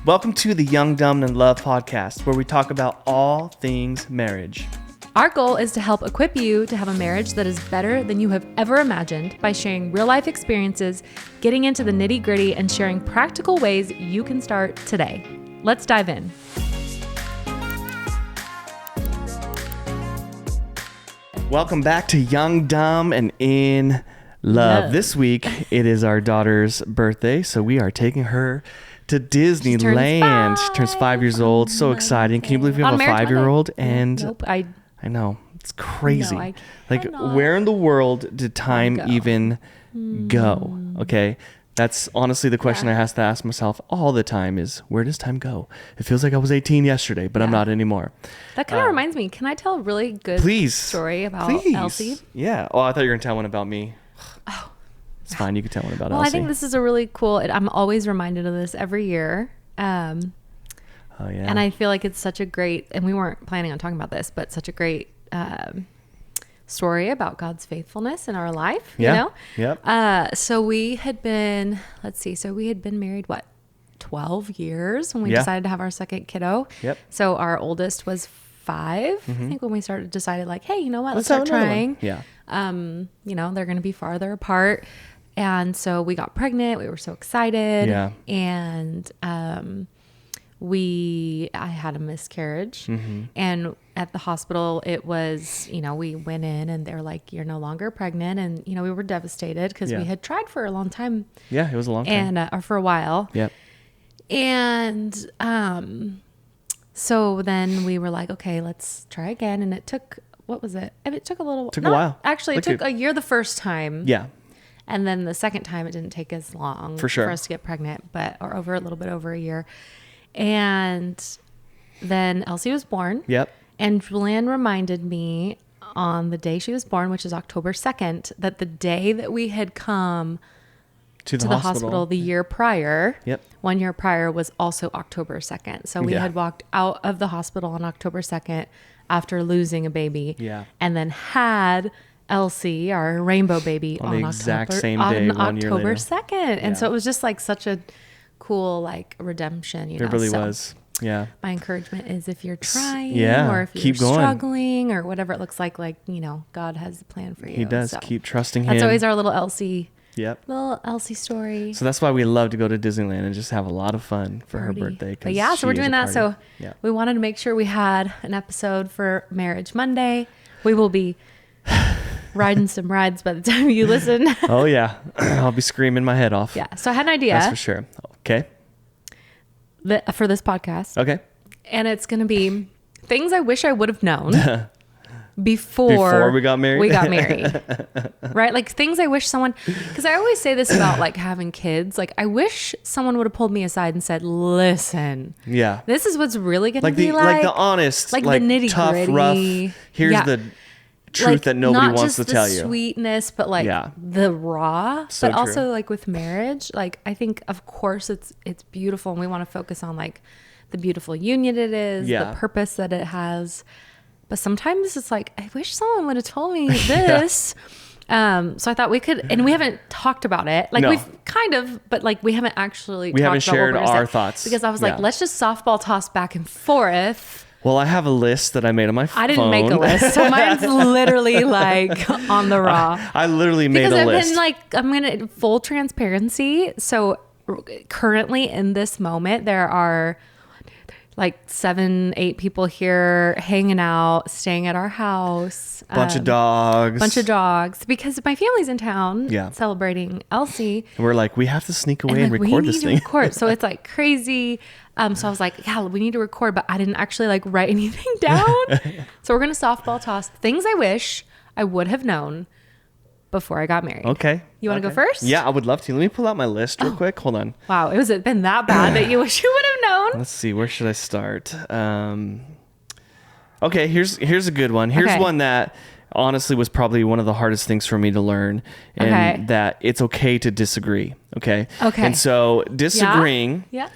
Welcome to the Young, Dumb, and Love podcast, where we talk about all things marriage. Our goal is to help equip you to have a marriage that is better than you have ever imagined by sharing real-life experiences, getting into the nitty-gritty, and sharing practical ways you can start today. Let's dive in. Welcome back to Young, Dumb, and in Love. This week, it is our daughter's birthday, so we are taking her to Disneyland. She turns 5 years old. So exciting. Can you believe we have a 5-year-old? And nope, I know. It's crazy. No, like, where in the world did time even go? Okay. That's honestly the question I have to ask myself all the time is, where does time go? It feels like I was 18 yesterday, but I'm not anymore. That kind of reminds me. Can I tell a really good story about Elsie? Yeah. Oh, I thought you were going to tell one about me. Oh. It's fine. You can tell one about Elsie. Well, I think this is a really cool... I'm always reminded of this every year. Oh, yeah. And I feel like it's such a great... And we weren't planning on talking about this, but such a great story about God's faithfulness in our life. You know? Yep. So we had been... Let's see. So we had been married, 12 years when we decided to have our second kiddo. Yep. So our oldest was 5. I think when we decided like, hey, you know what? Let's start trying. Yeah. They're going to be farther apart. And so we got pregnant. We were so excited. Yeah. And I had a miscarriage. And at the hospital, it was, we went in and they're like, you're no longer pregnant. And, we were devastated because we had tried for a long time. Yeah, it was a long time. And, or for a while. Yep. And so then we were like, okay, let's try again. And it took, what was it? It took a little... a while. Actually, it took a year the first time. Yeah. And then the second time, it didn't take as long for us to get pregnant, or a little bit over a year. And then Elsie was born. Yep. And Julian reminded me on the day she was born, which is October 2nd, that the day that we had come to the hospital the year prior, 1 year prior, was also October 2nd. So we had walked out of the hospital on October 2nd after losing a baby. Yeah. And then had Elsie, our rainbow baby, on the exact same day, 1 year later. October 2nd. And so it was just like such a cool redemption. It really was. Yeah. My encouragement is if you're trying or if you're struggling or whatever it looks like, God has a plan for you. He does. So keep trusting Him. That's always our little Elsie. Yep. Little Elsie story. So that's why we love to go to Disneyland and just have a lot of fun for her birthday. But so we're doing that. So we wanted to make sure we had an episode for Marriage Monday. We will be riding some rides by the time you listen. Oh, yeah. I'll be screaming my head off. Yeah. So I had an idea. That's for sure. Okay. For this podcast. Okay. And it's going to be things I wish I would have known before we got married. Right? Like things I wish someone... Because I always say this about having kids. Like I wish someone would have pulled me aside and said, listen. Yeah. This is what's really going to be like. Like the honest, like the nitty tough, gritty. Rough. Here's the truth that nobody wants to tell you. Not just the sweetness, but the raw. So but also with marriage, I think of course it's beautiful, and we want to focus on the beautiful union it is, the purpose that it has. But sometimes it's I wish someone would have told me this. So I thought we could, and we haven't talked about it. We've kind of, but we haven't actually. We haven't shared our thoughts because I was let's just softball toss back and forth. Well, I have a list that I made on my phone. I didn't make a list, so mine's literally on the raw. I literally made a list. Because I'm gonna full transparency. So currently in this moment, there are 7, 8 people here hanging out, staying at our house. Bunch of dogs. Because my family's in town celebrating Elsie. And we're we have to sneak away and record this thing. So it's crazy. So I was we need to record, but I didn't actually write anything down. So we're going to softball toss things I wish I would have known before I got married. Okay. You want to go first? Yeah, I would love to. Let me pull out my list real quick. Hold on. Wow. Has it been that bad that you wish you would have known? Let's see. Where should I start? Okay. Here's a good one. Here's one that honestly was probably one of the hardest things for me to learn, and that it's okay to disagree. Okay. And so disagreeing. Yeah.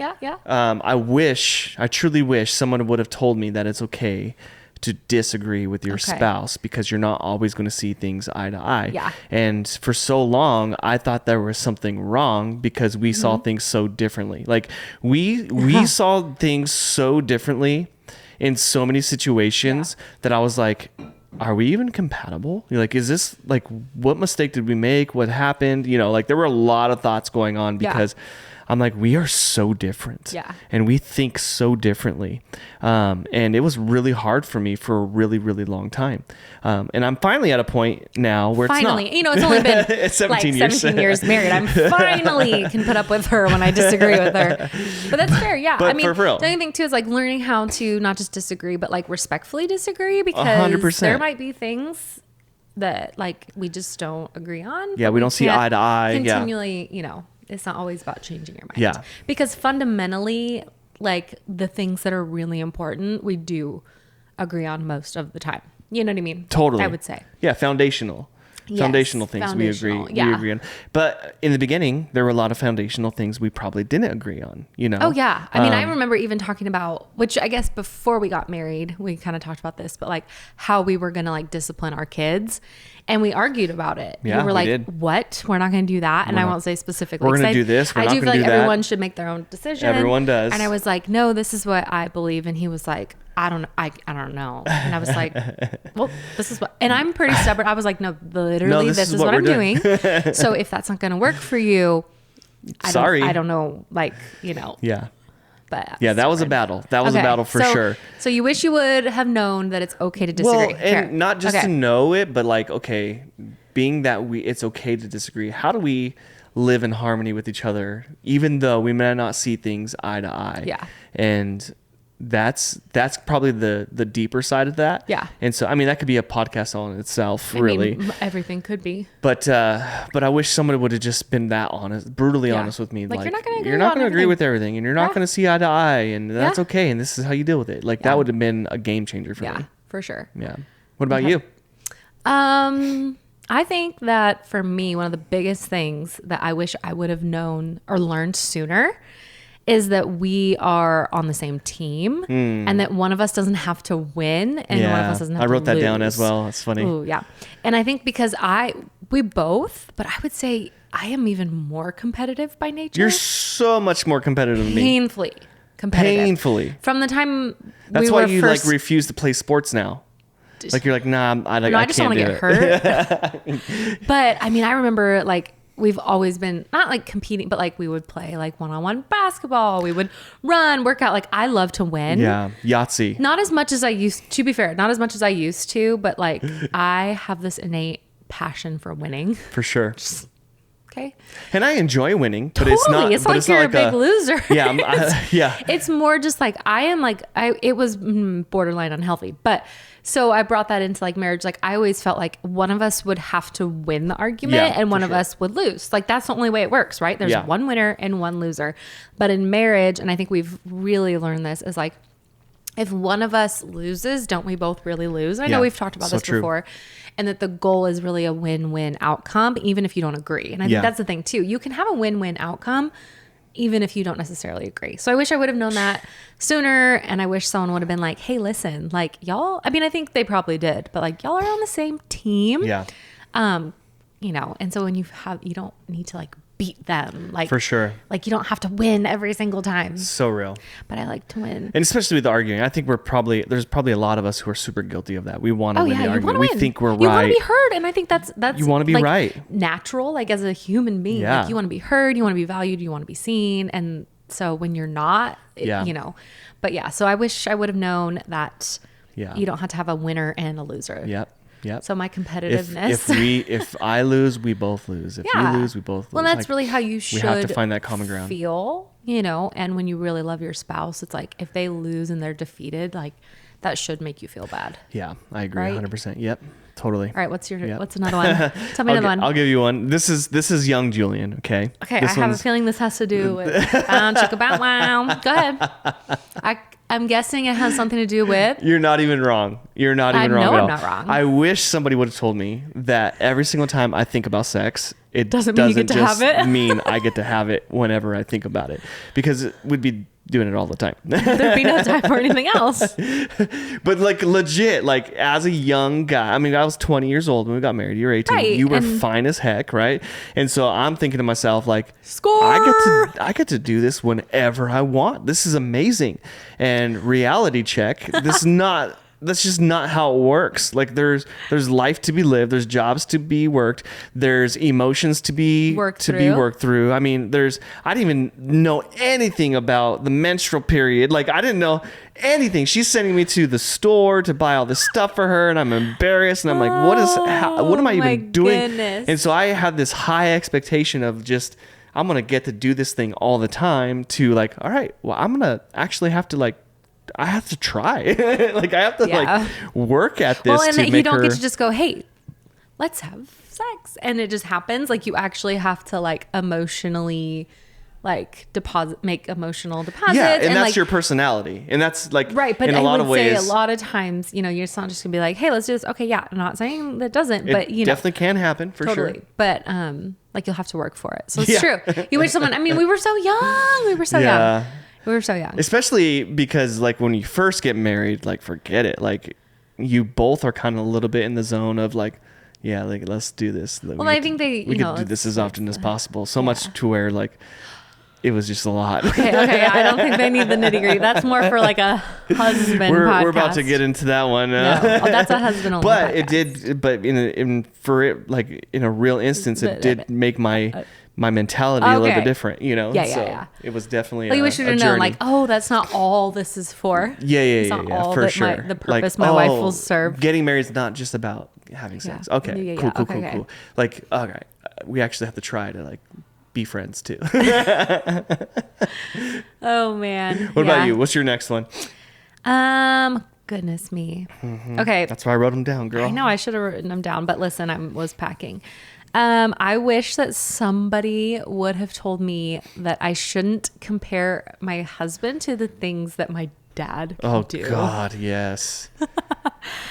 I truly wish someone would have told me that it's okay to disagree with your spouse because you're not always going to see things eye to eye. Yeah. And for so long, I thought there was something wrong because we saw things so differently. Like we saw things so differently in so many situations that I was like, are we even compatible? Like, is this like, what mistake did we make? What happened? You know, like there were a lot of thoughts going on because I'm like, we are so different and we think so differently. And it was really hard for me for a really, really long time. And I'm finally at a point now where it's not. You know, it's only been it's 17 like 17 years married. I'm finally can put up with her when I disagree with her. But that's fair. Yeah. But I mean, for real. the only thing too is like learning how to not just disagree, but like respectfully disagree, because 100%. there might be things that like we just don't agree on. Yeah. We don't see eye to eye. Continually, you know, it's not always about changing your mind. Yeah. Because fundamentally, like the things that are really important, we do agree on most of the time. You know what I mean? Totally. I would say. Yeah. Foundational things we agree on. But in the beginning, there were a lot of foundational things we probably didn't agree on, you know? Oh yeah. I mean, I remember even talking about, which I guess before we got married, we kind of talked about this, but like how we were going to like discipline our kids, and we argued about it. Yeah, we were like, did. What? We're not going to do that. And I won't say specifically. We're going to do this. We're not going to do that. I do feel like everyone should make their own decision. Everyone does. And I was like, no, this is what I believe. And he was like, I don't know. And I was like, well, this is what, and I'm pretty stubborn. I was like, no, literally, this is what I'm doing. So if that's not going to work for you, I don't know, like, you know. Yeah. But yeah, that was a battle. That was a battle for sure. So you wish you would have known that it's okay to disagree. Well, and not just to know it, but like, okay, being that it's okay to disagree, how do we live in harmony with each other, even though we may not see things eye to eye? Yeah. And that's probably the deeper side of that. Yeah. And so, I mean, that could be a podcast all in itself, really. Everything could be. But I wish someone would have just been that honest, brutally honest with me. Like you're not going to agree with everything, and you're not going to see eye to eye, and that's okay. And this is how you deal with it. Like that would have been a game changer for me. Yeah, for sure. Yeah. What about you? I think that for me, one of the biggest things that I wish I would have known or learned sooner is that we are on the same team and that one of us doesn't have to win and one of us doesn't have to lose. I wrote that down as well. That's funny. Ooh, yeah. And I think because we both, but I would say I am even more competitive by nature. You're so much more competitive than me. Painfully competitive. Painfully. From the time That's why you like refuse to play sports now. Like you're like, nah, I just want to get hurt. But I mean, I remember like we've always been not like competing, but like we would play like one-on-one basketball. We would run, work out. Like I love to win. Yeah. Yahtzee. Not as much as I used to, be fair, not as much as I used to, but like I have this innate passion for winning. For sure. Okay. And I enjoy winning, but totally. it's not. It's like you're a big loser. Yeah. Yeah. It's more just like it was borderline unhealthy, but so I brought that into like marriage. Like I always felt like one of us would have to win the argument and one of us would lose. Like that's the only way it works, right? There's one winner and one loser. But in marriage, and I think we've really learned this, is like if one of us loses, don't we both really lose? And I know we've talked about this before, and that the goal is really a win-win outcome, even if you don't agree. And I think that's the thing too. You can have a win-win outcome even if you don't necessarily agree. So I wish I would have known that sooner. And I wish someone would have been like, hey, listen, like y'all, I mean, I think they probably did, but like y'all are on the same team. Yeah. You know, and so when you don't need to like beat them. Like for sure. Like you don't have to win every single time. So real. But I like to win. And especially with the arguing, I think there's probably a lot of us who are super guilty of that. We want to win the argument. We think we're right. You want to be heard. And I think that's you want to be like right. Natural, like as a human being. Yeah. Like you want to be heard, you want to be valued, you want to be seen. And so when you're not, you know, but yeah, so I wish I would have known that you don't have to have a winner and a loser. Yep. Yep. So my competitiveness. If I lose, we both lose. If you lose, we both lose. Well, that's really how you should. We have to find that common ground. Feel, you know, and when you really love your spouse, it's like if they lose and they're defeated, like that should make you feel bad. Yeah, I agree, 100%. Yep, totally. All right, what's another one? Tell me another one. I'll give you one. This is young Julian. Okay. Okay, I have a feeling this has to do with chicka bow wow. Go ahead. I'm guessing it has something to do with. You're not even wrong. You're not even wrong. I know at I'm all. not wrong. I wish somebody would have told me that every single time I think about sex, it doesn't mean you get to have it. mean I get to have it whenever I think about it, because it would be doing it all the time. There'd be no time for anything else. But like legit, like as a young guy, I mean, I was 20 years old when we got married. You were 18. Right, you were fine as heck, right? And so I'm thinking to myself, like, score! I get to do this whenever I want. This is amazing. And reality check, that's just not how it works. Like there's life to be lived. There's jobs to be worked. There's emotions to be worked through. I mean, I didn't even know anything about the menstrual period. Like I didn't know anything. She's sending me to the store to buy all this stuff for her, and I'm embarrassed. And I'm like, what am I even doing? Goodness. And so I had this high expectation of just, I'm going to get to do this thing all the time, to like, all right, well, I'm going to actually have to like, I have to try. Like I have to like work at this. Well, and to you don't get to just go, hey, let's have sex, and it just happens. Like you actually have to like emotionally like make emotional deposits. Yeah, and that's like, your personality, and that's like right. But in I a lot would of ways, say a lot of times, you know, you're not just gonna be like, hey, let's do this. Okay, yeah, I'm not saying that doesn't, but you know, definitely can happen for sure. But like you'll have to work for it. So it's true. You wish someone. I mean, we were so young. We were so young. We were so young. Especially because like when you first get married, like forget it. Like you both are kind of a little bit in the zone of like, yeah, like let's do this. Well, I think we could do this as often as possible. So much to where like it was just a lot. Okay. I don't think they need the nitty gritty. That's more for like a husband podcast. We're about to get into that one. No, that's a husband only. But podcast. it did. But in a real instance, it did make my mentality a little bit different, you know? Yeah. It was definitely like, we should have known, like, oh, that's not all this is for. Yeah, all for that sure. The purpose my wife will serve. Getting married is not just about having sex. Okay, cool. Like, okay, we actually have to try to, like, be friends, too. Oh, man. What about you? What's your next one? Goodness me. Mm-hmm. Okay. That's why I wrote them down, girl. I know, I should have written them down, but listen, I was packing. I wish that somebody would have told me that I shouldn't compare my husband to the things that my dad could do. Oh God, yes.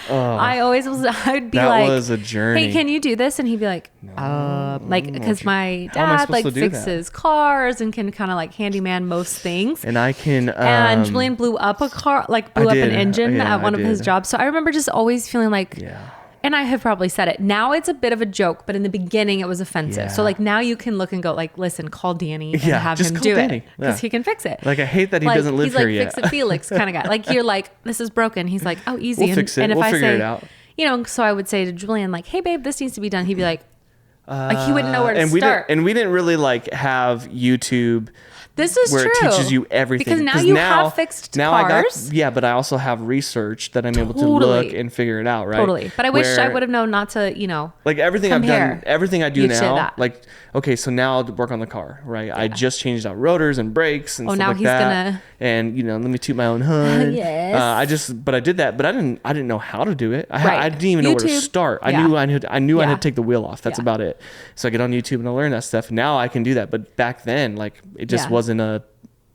I'd be that like, was a journey. Hey, can you do this? And he'd be like, like, because my dad like fixes cars and can kind of like handyman most things. And I can, and Julian blew up a car, like blew up an engine at one of his jobs. So I remember just always feeling like, and I have probably said it. Now it's a bit of a joke, but in the beginning it was offensive. Yeah. So like now you can look and go like, listen, call Danny and have him do it because he can fix it. Like I hate that he doesn't live here yet. He's like Fix It Felix kind of guy. Like you're like, this is broken. He's like, oh, easy. We'll fix it. And if we'll I figure say, it out. You know, so I would say to Julian like, hey babe, this needs to be done. He'd be like he wouldn't know where to start. We didn't really like have YouTube. This is where true. It teaches you everything. Because now you have fixed cars. But I also have research that I'm able to look and figure it out, right? Totally. But I wish I would have known not to, you know, like everything I've done, everything I do now, like, okay, so now I'll work on the car, right? Yeah. I just changed out rotors and brakes and stuff like that. And, you know, let me toot my own horn. Yes. But I did that, but I didn't know how to do it. I didn't even know where to start. I knew I had to take the wheel off. That's about it. So I get on YouTube and I learn that stuff. Now I can do that. But back then, like, it just wasn't a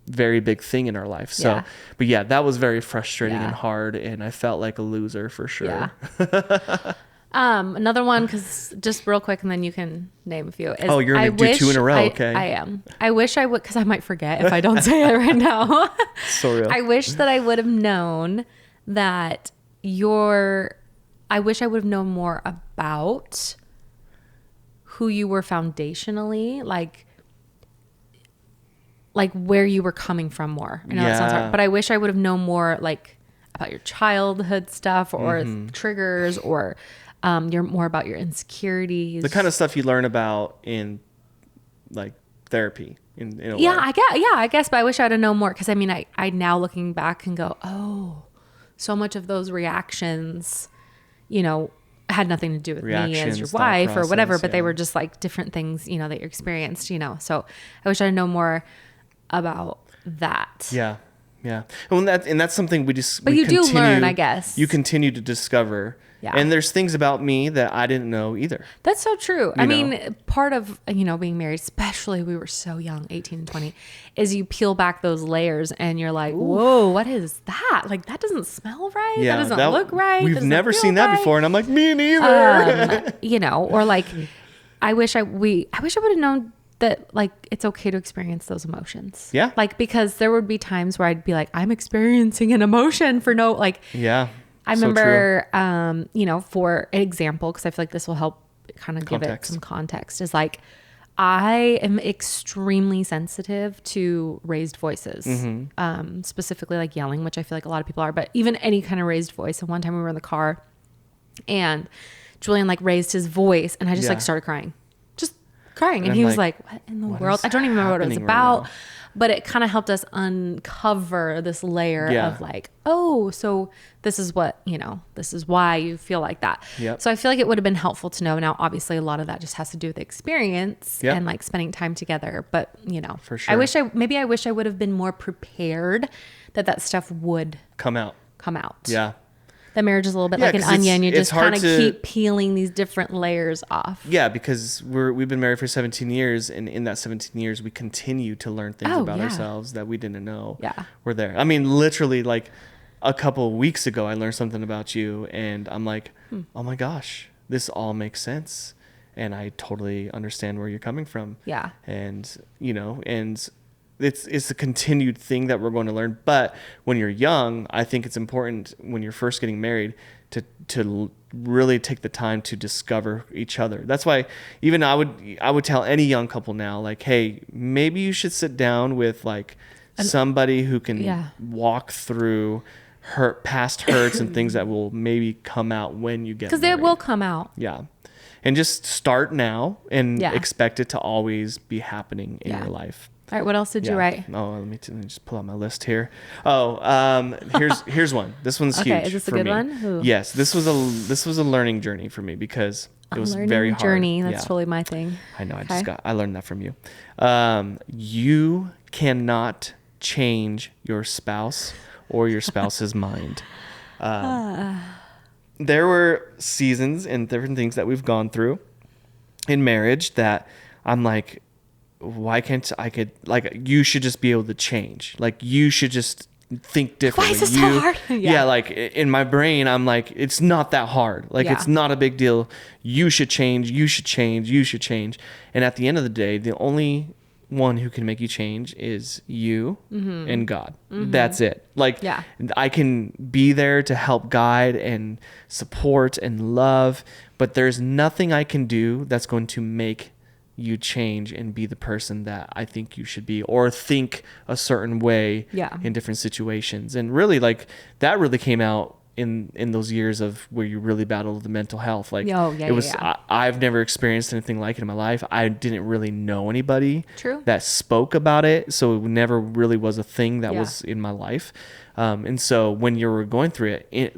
very big thing in our life. So, but that was very frustrating and hard. And I felt like a loser for sure. Yeah. Another one, because just real quick, and then you can name a few. Is you're going to do two in a row. Okay. I am. I wish I would, because I might forget if I don't say it right now. So real. I wish that I would have known that I wish I would have known more about who you were foundationally, like where you were coming from more. I know that sounds hard, but I wish I would have known more like about your childhood stuff or triggers or more about your insecurities. The kind of stuff you learn about in like therapy in a way. I guess, but I wish I would have known more because I mean, I now looking back can go, oh, so much of those reactions, you know, had nothing to do with me as your wife or whatever, but they were just like different things, you know, that you experienced, you know. So I wish I known more about that. Yeah. And that's something we do learn, I guess. You continue to discover. Yeah. And there's things about me that I didn't know either. That's so true. I mean, part of, you know, being married, especially we were so young, 18 and 20, is you peel back those layers and you're like, whoa, what is that? Like, that doesn't smell right. Yeah, that doesn't look right. We've never seen that before. And I'm like, me neither. You know, or like, I wish I would have known that like it's okay to experience those emotions. Yeah. Like, because there would be times where I'd be like, I'm experiencing an emotion for no, like, yeah. I remember, you know, for an example, because I feel like this will help kind of give it some context, is like, I am extremely sensitive to raised voices, specifically like yelling, which I feel like a lot of people are, but even any kind of raised voice. And one time we were in the car and Julian like raised his voice and I just like started crying. Crying, and he was like, what in the world? I don't even remember what it was about, right, but it kind of helped us uncover this layer of like, oh, so this is what, you know, this is why you feel like that. So I feel like it would have been helpful to know. Now obviously a lot of that just has to do with experience and like spending time together, but you know, for sure, I wish I would have been more prepared that stuff would come out. The marriage is a little bit like an onion. You just kind of keep peeling these different layers off. Yeah, because we've been married for 17 years, and in that 17 years, we continue to learn things about ourselves that we didn't know were there. I mean, literally, like a couple of weeks ago, I learned something about you, and I'm like, oh my gosh, this all makes sense, and I totally understand where you're coming from. Yeah, and you know, and it's a continued thing that we're going to learn. But when you're young, I think it's important when you're first getting married to really take the time to discover each other. That's why even I would tell any young couple now, like, hey, maybe you should sit down with like somebody who can walk through past hurts and things that will maybe come out when you get married. Because they will come out. Yeah. And just start now and expect it to always be happening in your life. All right, what else did you write? Oh, let me just pull out my list here. Oh, here's one. This one's huge. Okay, is this a good one? Ooh. Yes, this was a learning journey for me because it was very hard. Journey. That's totally my thing. I know. I learned that from you. You cannot change your spouse or your spouse's mind. There were seasons and different things that we've gone through in marriage that I'm like, why can't you should just be able to change. Like, you should just think differently. Why is this so hard? Yeah, like in my brain, I'm like, it's not that hard. Like, it's not a big deal. You should change. You should change. You should change. And at the end of the day, the only one who can make you change is you and God. That's it. Like, I can be there to help guide and support and love, but there's nothing I can do that's going to make you change and be the person that I think you should be, or think a certain way in different situations. And really, like, that really came out in those years of where you really battled the mental health. Like, I've never experienced anything like it in my life. I didn't really know anybody that spoke about it, so it never really was a thing that was in my life. And so when you were going through it,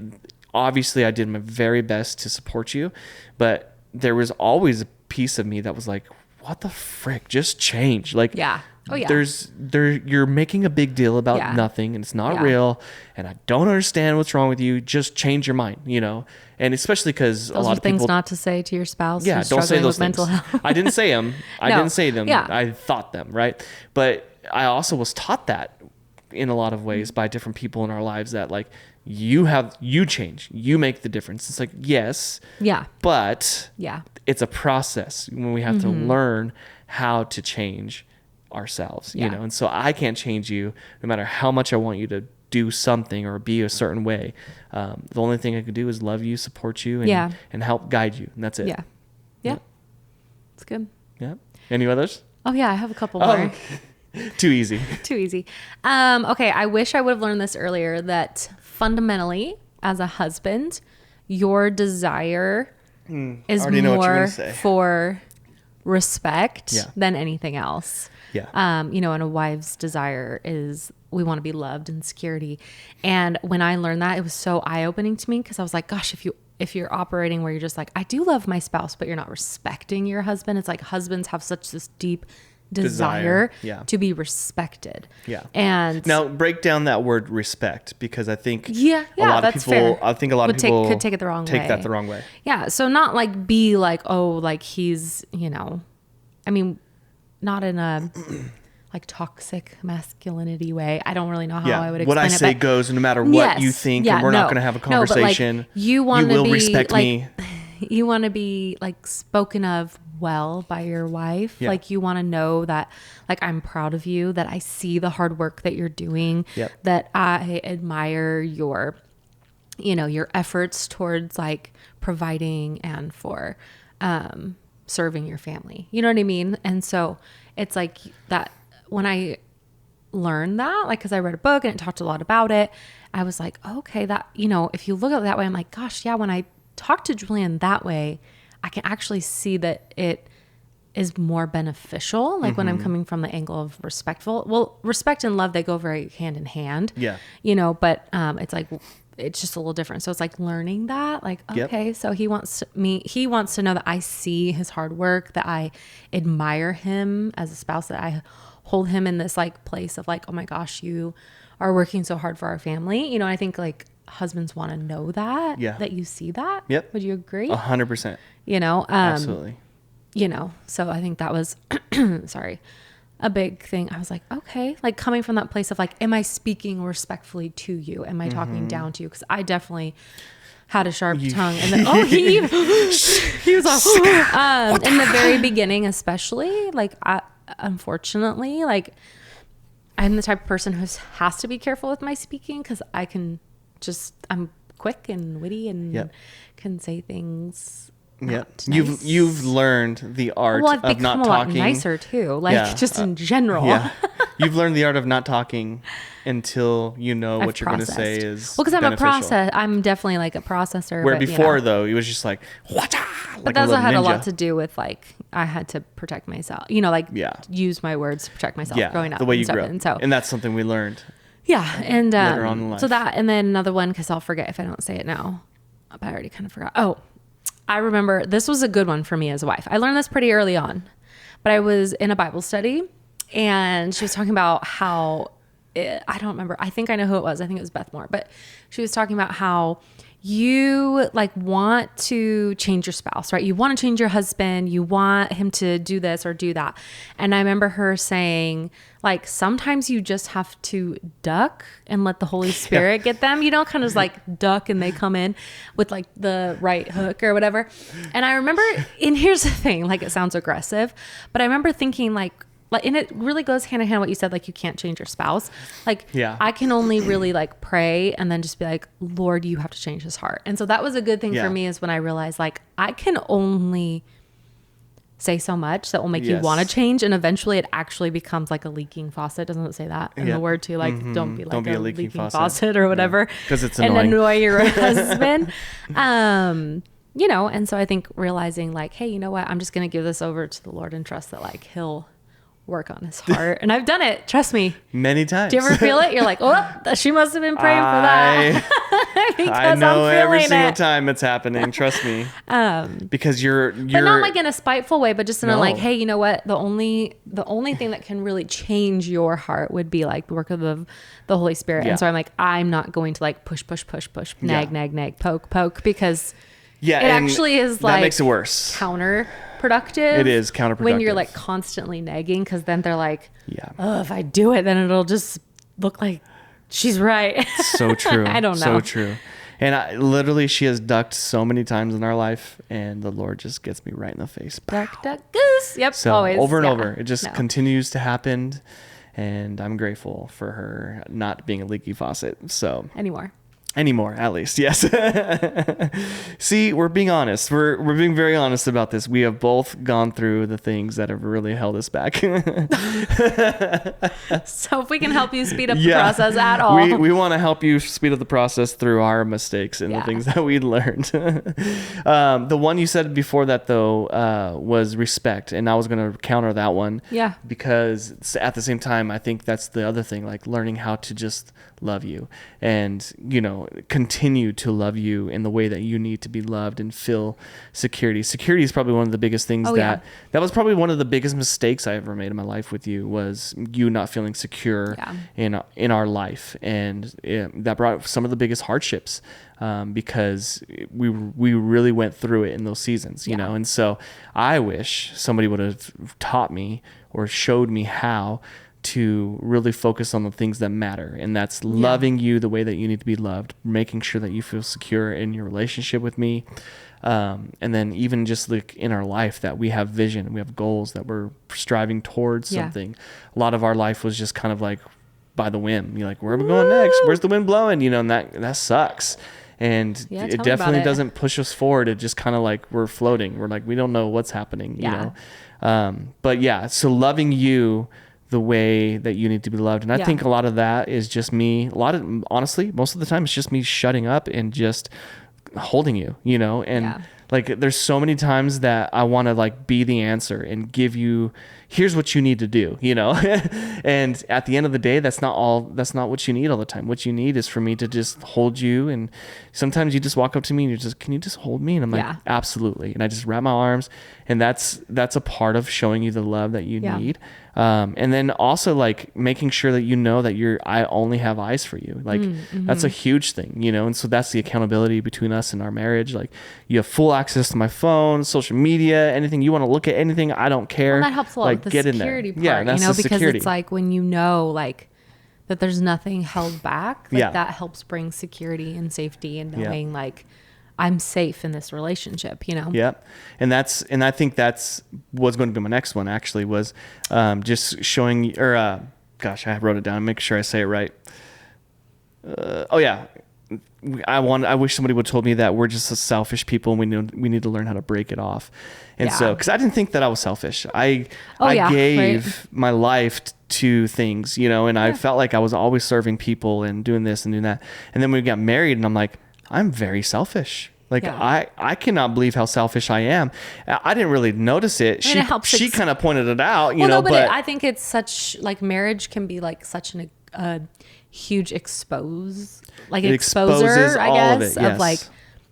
obviously I did my very best to support you, but there was always a piece of me that was like, what the frick, just change. Like, you're making a big deal about nothing, and it's not real, and I don't understand what's wrong with you. Just change your mind, you know. And especially because a lot of people, things not to say to your spouse. Yeah, don't say those things. Mental health. I didn't say them. I didn't say them. I thought them, right? But I also was taught that in a lot of ways by different people in our lives, that like, you change, you make the difference. It's like, yes, but it's a process when we have to learn how to change ourselves, you know. And so I can't change you no matter how much I want you to do something or be a certain way. The only thing I can do is love you, support you, and help guide you, and that's it. It's good. Any others? Oh yeah, I have a couple more. Too easy. Okay, I wish I would have learned this earlier, that fundamentally, as a husband, your desire is more for respect than anything else. You know, and a wife's desire is, we want to be loved and security. And when I learned that, it was so eye-opening to me, because I was like, gosh, if you're operating where you're just like, I do love my spouse, but you're not respecting your husband. It's like, husbands have such this deep desire to be respected. And now break down that word respect, because I think a lot of people could take it the wrong way. Take that the wrong way. Yeah. So not like be like, oh, like he's, you know, I mean, not in a like toxic masculinity way. I don't really know how I would explain it. What I say goes, no matter what you think, and we're not going to have a conversation. But like, you will respect me. You want to be like spoken of well by your wife. Yeah. Like you want to know that, like, I'm proud of you, that I see the hard work that you're doing, that I admire your, you know, your efforts towards like providing and for, serving your family. You know what I mean? And so it's like that when I learned that, like, cause I read a book and it talked a lot about it, I was like, okay, that, you know, if you look at it that way, I'm like, gosh, yeah, when I talk to Julian that way, I can actually see that it is more beneficial. Like when I'm coming from the angle of respect and love, they go very hand in hand, you know, but, it's like, it's just a little different. So it's like learning that, like, okay, so he wants to know that I see his hard work, that I admire him as a spouse, that I hold him in this like place of like, oh my gosh, you are working so hard for our family. You know, I think like husbands want to know that, that you see that. Yep. Would you agree? 100%. You know, absolutely. You know, so I think that was, sorry, a big thing. I was like, okay, like coming from that place of like, am I speaking respectfully to you? Am I talking down to you? Cause I definitely had a sharp tongue, and then, he was like, in the very beginning, especially like, unfortunately, like I'm the type of person who has to be careful with my speaking. Cause I'm quick and witty and can say things. Nice. You've learned the art of not talking. I've become a lot nicer too, like just in general. You've learned the art of not talking until you know what you're going to say is because I'm definitely like a processor. Where before though, it was just like, but that also had a lot to do with like I had to protect myself. You know, like use my words to protect myself growing up. The way you grew up, and that's something we learned. Yeah, and later on in life. So that, and then another one because I'll forget if I don't say it now. But I already kind of forgot. Oh. I remember this was a good one for me as a wife. I learned this pretty early on, but I was in a Bible study and she was talking about how, I don't remember. I think I know who it was. I think it was Beth Moore, but she was talking about how you like want to change your spouse, right? You want to change your husband. You want him to do this or do that. And I remember her saying like, sometimes you just have to duck and let the Holy Spirit get them, you know, kind of like duck and they come in with like the right hook or whatever. And I remember, and here's the thing, like it sounds aggressive, but I remember thinking like, and it really goes hand in hand what you said, like you can't change your spouse. Like I can only really like pray and then just be like, Lord, you have to change his heart. And so that was a good thing for me is when I realized like I can only say so much that will make you want to change, and eventually it actually becomes like a leaking faucet. Doesn't it say that in the word too? Like don't be like a leaking faucet or whatever, because it's annoying. And annoy your husband. You know, and so I think realizing like, hey, you know what, I'm just gonna give this over to the Lord and trust that like he'll work on his heart. And I've done it, trust me, many times. Do you ever feel it? You're like, oh, she must have been praying for that. Because I know every single time it's happening, trust me. Because you're but not like in a spiteful way, but just in a like, hey, you know what, the only thing that can really change your heart would be like the work of the Holy Spirit. And so I'm like, I'm not going to like push, nag, poke, because it actually is like, that makes it worse. Counterproductive. It is counterproductive when you're like constantly nagging, because then they're like, oh, if I do it, then it'll just look like she's right. So true. I don't know. So true. And literally, she has ducked so many times in our life, and the Lord just gets me right in the face. Duck, goose. Yep. So always. over and over, it just continues to happen, and I'm grateful for her not being a leaky faucet. So anymore, at least. Yes. See, we're being honest. We're being very honest about this. We have both gone through the things that have really held us back. So if we can help you speed up the process at all. We want to help you speed up the process through our mistakes and the things that we learned. The one you said before that though, was respect. And I was going to counter that one. Yeah. Because at the same time, I think that's the other thing, like learning how to just love you and, you know, continue to love you in the way that you need to be loved and feel security. Security is probably one of the biggest things that was probably one of the biggest mistakes I ever made in my life with you, was you not feeling secure in our life. And that brought some of the biggest hardships, because we really went through it in those seasons, you know? And so I wish somebody would have taught me or showed me how to really focus on the things that matter. And that's loving you the way that you need to be loved, making sure that you feel secure in your relationship with me. And then even just like in our life that we have vision, we have goals, that we're striving towards something. A lot of our life was just kind of like by the whim. You're like, where are we going next? Where's the wind blowing? You know, and that sucks. And it definitely doesn't push us forward. It just kind of like we're floating. We're like, we don't know what's happening, you know? But yeah, so loving you the way that you need to be loved. And I think a lot of that is just me. Honestly, most of the time it's just me shutting up and just holding you, you know? And like, there's so many times that I want to like be the answer and give you, here's what you need to do, you know? And at the end of the day, that's not what you need all the time. What you need is for me to just hold you. And sometimes you just walk up to me and you're just, can you just hold me? And I'm like, absolutely. And I just wrap my arms, and that's a part of showing you the love that you need. And then also like making sure that you know that I only have eyes for you. Like that's a huge thing, you know? And so that's the accountability between us and our marriage. Like you have full access to my phone, social media, anything you want to look at, anything, I don't care. Well, that helps a lot like, with the security part, you know, because security. It's like when you know, like that there's nothing held back, like that helps bring security and safety and knowing like I'm safe in this relationship, you know? Yep. And I think that's what's going to be my next one actually was, just showing, gosh, I wrote it down, make sure I say it right. I wish somebody would have told me that we're just a selfish people and we need to learn how to break it off. And so, cause I didn't think that I was selfish. I gave my life to things, you know, and I felt like I was always serving people and doing this and doing that. And then we got married and I'm like, I'm very selfish. Like I cannot believe how selfish I am. I didn't really notice it. She kind of pointed it out, you know, but I think it's such like marriage can be like such a huge exposer, I guess, of like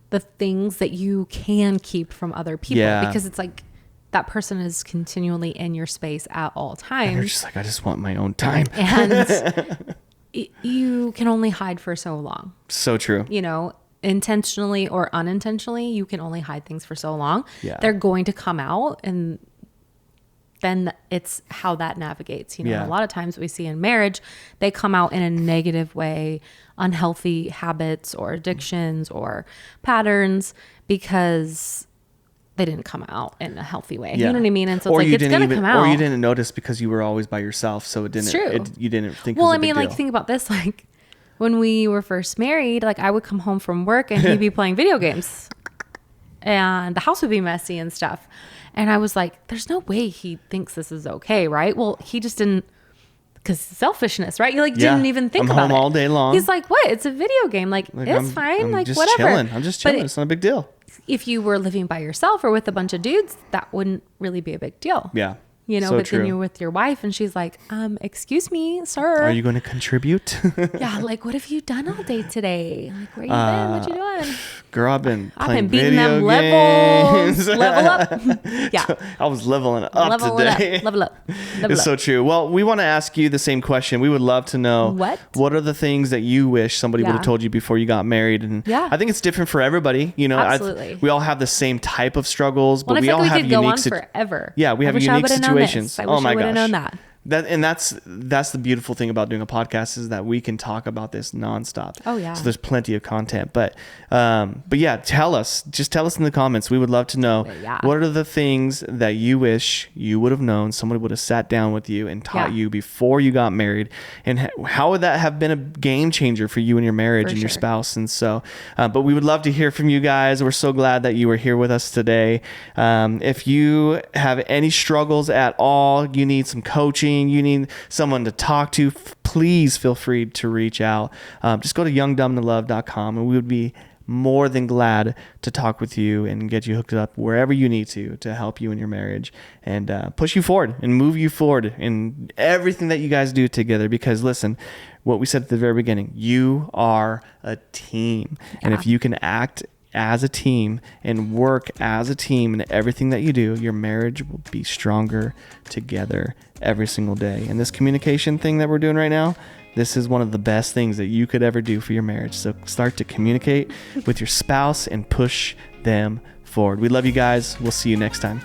the things that you can keep from other people because it's like that person is continually in your space at all times. And you're just like, I just want my own time. And you can only hide for so long. So true. You know, intentionally or unintentionally, you can only hide things for so long. Yeah. They're going to come out, and then it's how that navigates. You know, a lot of times we see in marriage, they come out in a negative way, unhealthy habits or addictions or patterns because they didn't come out in a healthy way. You know what I mean? And so it's going to come out. Or you didn't notice because you were always by yourself. So it didn't, you didn't think it was a big deal. Like think about this, like when we were first married, like I would come home from work and he'd be playing video games and the house would be messy and stuff. And I was like, there's no way he thinks this is okay, right? Well, he just didn't, because selfishness, right? You like didn't even think about it. I'm home all day long. He's like, what? It's a video game. Like it's fine. I'm like just whatever. Chilling. I'm just chilling. It's not a big deal. If you were living by yourself or with a bunch of dudes, that wouldn't really be a big deal. Yeah. You know, so but true. then you're with your wife and she's like, excuse me, sir. Are you going to contribute? Yeah. Like, what have you done all day today? Like, where you been? What you doing? Girl, I've been playing beating video them games. Level up. Yeah. I was leveling up today. Level up. It's so true. Well, we want to ask you the same question. We would love to know what are the things that you wish somebody would have told you before you got married? And I think it's different for everybody. You know, absolutely. We all have the same type of struggles, but we all have unique situations. Forever. Yeah, we have unique situations. Oh my gosh. Known that. That's the beautiful thing about doing a podcast is that we can talk about this nonstop. Oh yeah. So there's plenty of content, but yeah, tell us in the comments. We would love to know what are the things that you wish you would have known, somebody would have sat down with you and taught you before you got married, and how would that have been a game changer for you and your marriage and your spouse? And so, but we would love to hear from you guys. We're so glad that you were here with us today. If you have any struggles at all, you need some coaching, you need someone to talk to, please feel free to reach out. Just go to youngdumbtolove.com and we would be more than glad to talk with you and get you hooked up wherever you need to help you in your marriage and push you forward and move you forward in everything that you guys do together. Because listen, what we said at the very beginning, you are a team. And if you can act as a team and work as a team in everything that you do, your marriage will be stronger together every single day. And this communication thing that we're doing right now, this is one of the best things that you could ever do for your marriage. So start to communicate with your spouse and push them forward. We love you guys. We'll see you next time.